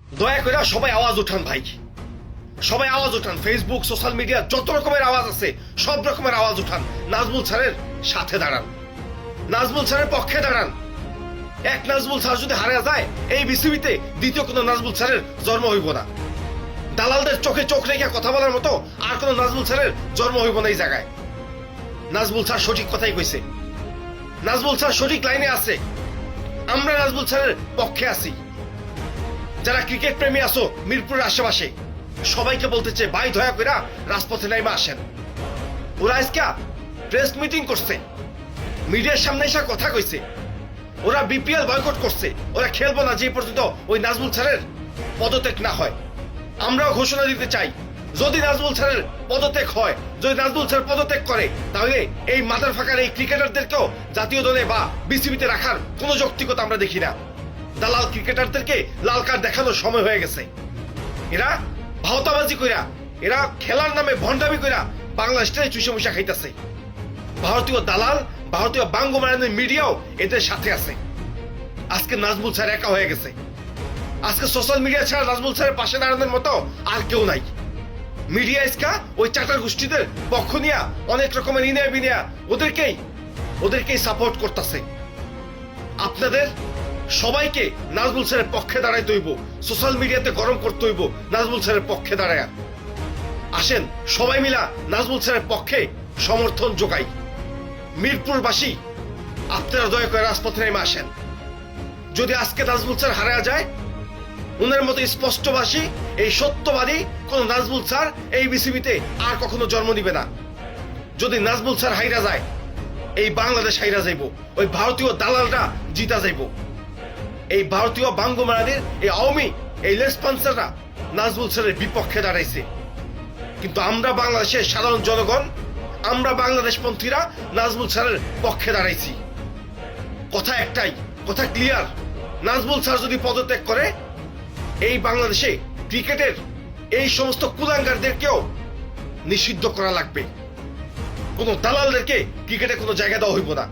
দয়া করে সবাই আওয়াজ উঠান ভাই, সবাই আওয়াজ উঠান। ফেসবুক, সোশ্যাল মিডিয়া যত রকমের আওয়াজ আছে সব রকমের আওয়াজ উঠান। নাজমুল স্যারের সাথে দাঁড়ান, নাজমুল স্যারের পক্ষে দাঁড়ান। এক নাজমুল স্যার যদি হারা যায়, এই বিসিবিতে দ্বিতীয় কোনো নাজমুল স্যারের জন্ম হইব না। দালালদের চোখে চোখ রেখে কথা বলার মতো আর কোনো নাজমুল স্যারের জন্ম হইব না এই জায়গায়। নাজমুল স্যার সঠিক কথাই কইছে, নাজমুল স্যার সঠিক লাইনে আছে। আমরা নাজমুল স্যারের পক্ষে আছি। যারা ক্রিকেট প্রেমী আছো মিরপুরের আশেপাশে, সবাইকে বলতে চাই, ভাই দয়া করে রাজপথে নাইমা আসেন। ওরা আজকে প্রেস মিটিং করছে, মিডিয়ার সামনে এসে কথা কইছে, ওরা বিপিএল বয়কট করছে, ওরা খেলবো না যে পর্যন্ত ওই নাজমুল স্যারের পদত্যাগ না হয়। আমরাও ঘোষণা দিতে চাই, যদি নাজমুল স্যারের পদত্যাগ হয়, যদি নাজমুল স্যার পদত্যাগ করে, তাহলে এই মাথার ফাঁকার এই ক্রিকেটারদেরকেও জাতীয় দলে বা বিসিবিতে রাখার কোনো যৌক্তিকতা আমরা দেখি না। দালাল ক্রিকেটারদেরকে লাল কার্ড দেখানোর সময় হয়ে গেছে। এরা ভাওতাবাজি কইরা, এরা খেলার নামে ভণ্ডামি কইরা বাংলাদেশটাই চুষে মুষা খাইতেছে। ভারতীয় দালাল, ভারতীয় বাঙ্গমারানের মিডিয়াও এদের সাথে আছে। আজকে নাজমুল স্যার একা হয়ে গেছে। আজকে সোশ্যাল মিডিয়া ছাড়া নাজমুল স্যারের পাশে দাঁড়ানোর মতো আর কেউ নাই। মিডিয়া ইসকা ওই চাটার গোষ্ঠীদের পক্ষ নিয়ে অনেক রকমের ইনিয়া বিনিয়া ওদেরকেই সাপোর্ট করতেছে। আপনাদের সবাইকে নাজমুল স্যারের পক্ষে দাঁড়াইতে হইব, সোশ্যাল মিডিয়াতে গরম করতে হইব নাজমুল স্যারের পক্ষে দাঁড়ায়। আসেন সবাই মিলা নাজমুল স্যারের পক্ষে সমর্থন যোগাই। মিরপুরবাসী, আপনারা দয়া করে রাজপথে নেমে আসেন। যদি আজকে নাজমুল স্যার হারা যায়, উনার মতো স্পষ্টভাষী, এই সত্যবাদী কোন নাজমুল স্যার এই বিসিবিতে আর কখনো জন্ম নিবে না। যদি নাজমুল স্যার হাইরা যায়, এই বাংলাদেশ হাইরা যাইব, ওই ভারতীয় দালালরা জিতা যাইব। এই ভারতীয় বাঙ্গমারাদের এই আওয়ামী এই লেসপন্সাররা নাজমুল স্যারের বিপক্ষে দাঁড়াইছে, কিন্তু আমরা বাংলাদেশের সাধারণ জনগণ, আমরা বাংলাদেশপন্থীরা নাজমুল স্যারের পক্ষে দাঁড়াইছি। কথা একটাই, কথা ক্লিয়ার, নাজমুল স্যার যদি পদত্যাগ করে, এই বাংলাদেশে ক্রিকেটের এই সমস্ত কুলাঙ্গারদেরকেও নিষিদ্ধ করা লাগবে। কোন দালালদেরকে ক্রিকেটে কোনো জায়গা দেওয়া হইব না।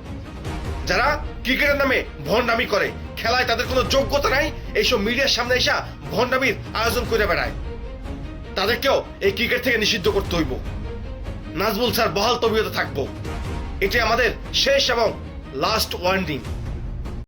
যারা ক্রিকেটের নামে ভণ্ডামি করে, খেলায় তাদের কোনো যোগ্যতা নাই, এইসব মিডিয়ার সামনে এসে ভণ্ডামির আয়োজন করে বেড়ায়, তাদেরকেও এই ক্রিকেট থেকে নিষিদ্ধ করতে হইব। নাজমুল স্যার বহাল তবিয়তে থাকবো, এটি আমাদের শেষ এবং লাস্ট ওয়ার্নিং।